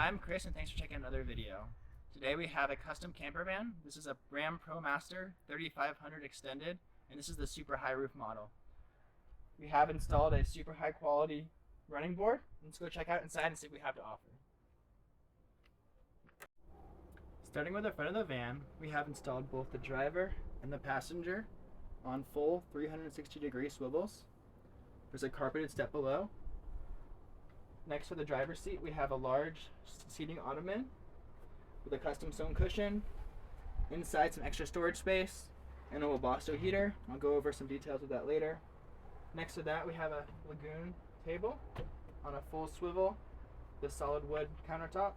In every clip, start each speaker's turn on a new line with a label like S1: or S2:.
S1: I'm Chris and thanks for checking another video. Today we have a custom camper van. This is a Ram ProMaster 3500 extended, and this is the super high roof model. We have installed a super high quality running board. Let's go check out inside and see what we have to offer. Starting with the front of the van, we have installed both the driver and the passenger on full 360-degree swivels. There's a carpeted step below. Next to the driver's seat, we have a large seating ottoman with a custom sewn cushion, inside some extra storage space, and a Webasto heater. I'll go over some details of that later. Next to that, we have a lagoon table on a full swivel with solid wood countertop.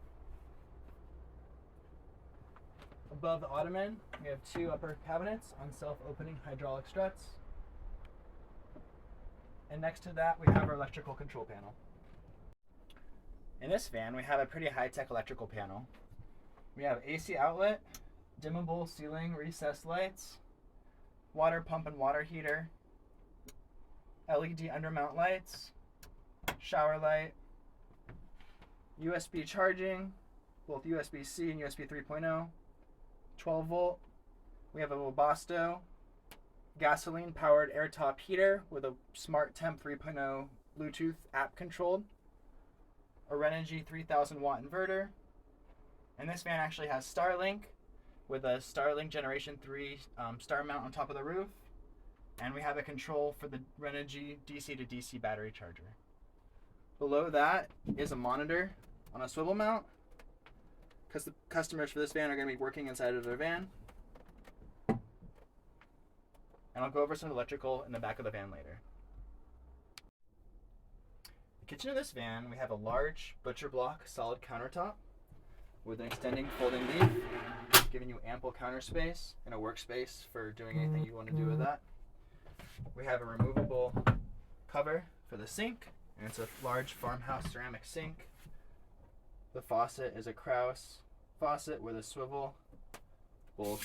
S1: Above the ottoman, we have two upper cabinets on self-opening hydraulic struts. And next to that, we have our electrical control panel. In this van, we have a pretty high-tech electrical panel. We have AC outlet, dimmable ceiling recessed lights, water pump and water heater, LED undermount lights, shower light, USB charging, both USB-C and USB 3.0, 12 volt. We have a Webasto gasoline powered air top heater with a SmarTemp 3.0 Bluetooth app controlled, a Renogy 3000 watt inverter, and this van actually has Starlink with a Starlink Generation 3 star mount on top of the roof, and we have a control for the Renogy DC to DC battery charger. Below that is a monitor on a swivel mount, because the customers for this van are going to be working inside of their van. And I'll go over some electrical in the back of the van later. The kitchen of this van, we have a large butcher block solid countertop with an extending folding leaf, giving you ample counter space and a workspace for doing anything you want to do with that. We have a removable cover for the sink, and it's a large farmhouse ceramic sink. The faucet is a Kraus faucet with a swivel, both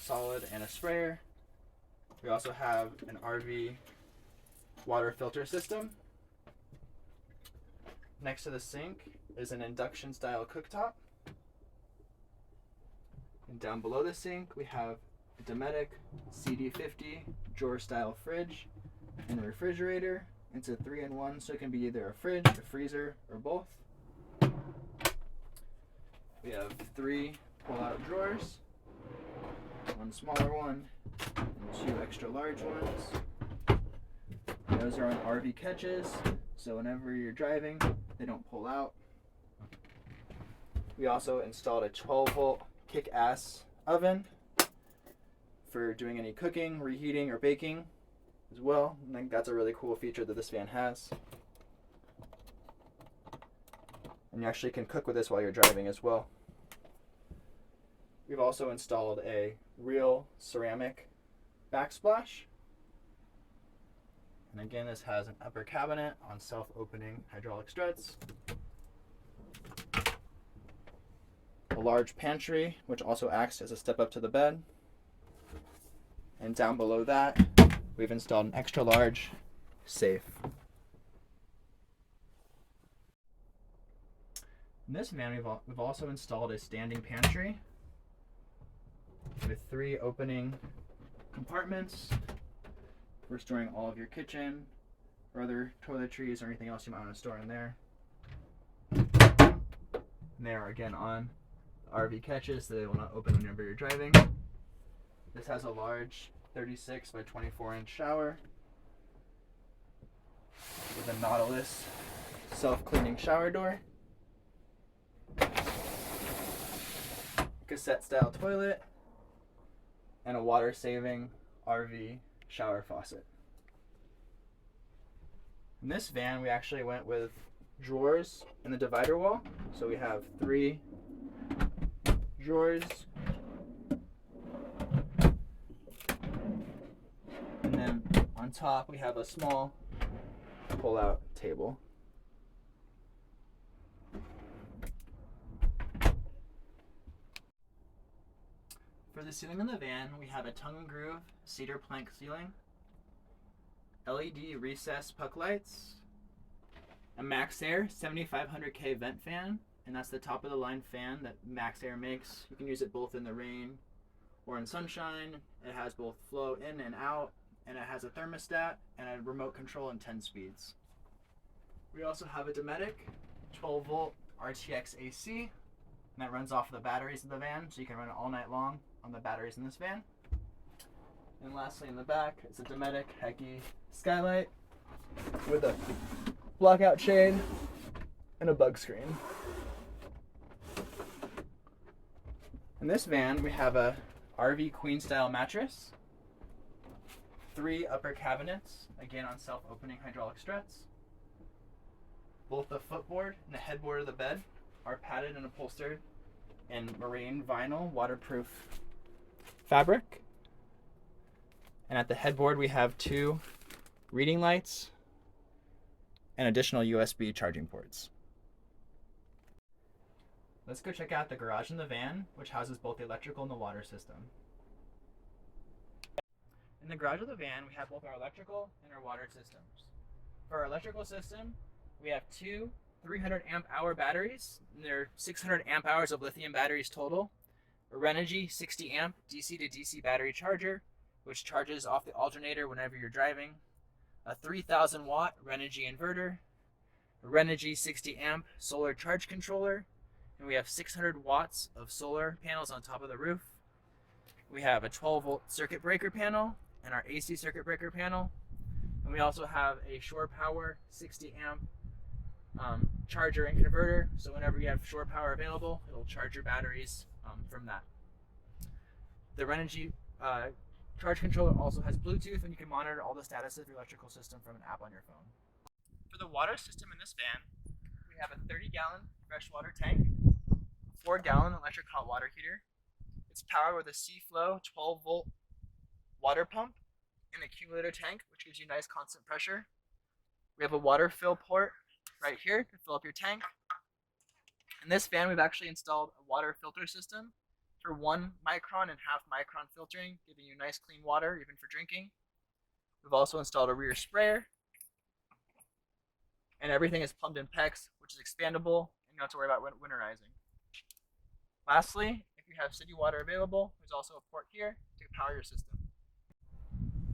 S1: solid and a sprayer. We also have an RV water filter system. Next to the sink is an induction style cooktop. And down below the sink we have a Dometic CD50 drawer style fridge and a refrigerator. It's a 3-in-1, so it can be either a fridge, a freezer, or both. We have 3 pull-out drawers, one smaller one, and 2 extra large ones. Those are on RV catches, so whenever you're driving, they don't pull out. We also installed a 12-volt kick-ass oven for doing any cooking, reheating, or baking as well. I think that's a really cool feature that this van has. And you actually can cook with this while you're driving as well. We've also installed a real ceramic backsplash. And again, this has an upper cabinet on self-opening hydraulic struts. A large pantry, which also acts as a step up to the bed. And down below that, we've installed an extra large safe. In this van, we've also installed a standing pantry with 3 opening compartments for storing all of your kitchen or other toiletries or anything else you might want to store in there. And they are again on RV catches, so they will not open whenever you're driving. This has a large 36 by 24 inch shower with a Nautilus self-cleaning shower door, cassette style toilet, and a water saving RV shower faucet. In this van, we actually went with drawers in the divider wall, so we have 3 drawers. And then on top we have a small pull-out table. For the ceiling in the van, we have a tongue and groove cedar plank ceiling, LED recessed puck lights, a MaxxAir 7500K vent fan, and that's the top of the line fan that MaxxAir makes. You can use it both in the rain or in sunshine. It has both flow in and out, and it has a thermostat and a remote control and 10 speeds. We also have a Dometic 12 volt RTX AC, and that runs off of the batteries of the van, so you can run it all night long on the batteries in this van. And lastly, in the back, it's a Dometic Hecky skylight with a blackout shade and a bug screen. In this van, we have a RV queen style mattress, 3 upper cabinets, again on self-opening hydraulic struts. Both the footboard and the headboard of the bed are padded and upholstered in marine vinyl waterproof fabric. And at the headboard, we have 2 reading lights and additional USB charging ports. Let's go check out the garage in the van, which houses both the electrical and the water system. In the garage of the van, we have both our electrical and our water systems. For our electrical system, we have 2 300 amp hour batteries, and they're 600 amp hours of lithium batteries total. A Renogy 60 amp DC to DC battery charger, which charges off the alternator whenever you're driving. A 3000 watt Renogy inverter, a Renogy 60 amp solar charge controller, and we have 600 watts of solar panels on top of the roof. We have a 12 volt circuit breaker panel and our AC circuit breaker panel. And we also have a shore power 60 amp charger and converter. So whenever you have shore power available, it'll charge your batteries from that. The Renogy charge controller also has Bluetooth, and you can monitor all the status of your electrical system from an app on your phone. For the water system in this van, we have a 30-gallon freshwater tank, 4-gallon electric hot water heater. It's powered with a Seaflow 12 volt water pump and accumulator tank, which gives you nice constant pressure. We have a water fill port right here to fill up your tank. In this van, we've actually installed a water filter system for 1 micron and half micron filtering, giving you nice clean water even for drinking. We've also installed a rear sprayer, and everything is plumbed in PEX, which is expandable, and you don't have to worry about winterizing. Lastly, if you have city water available, there's also a port here to power your system.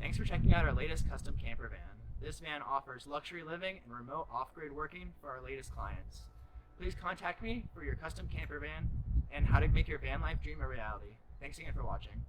S1: Thanks for checking out our latest custom camper van. This van offers luxury living and remote off-grid working for our latest clients. Please contact me for your custom camper van and how to make your van life dream a reality. Thanks again for watching.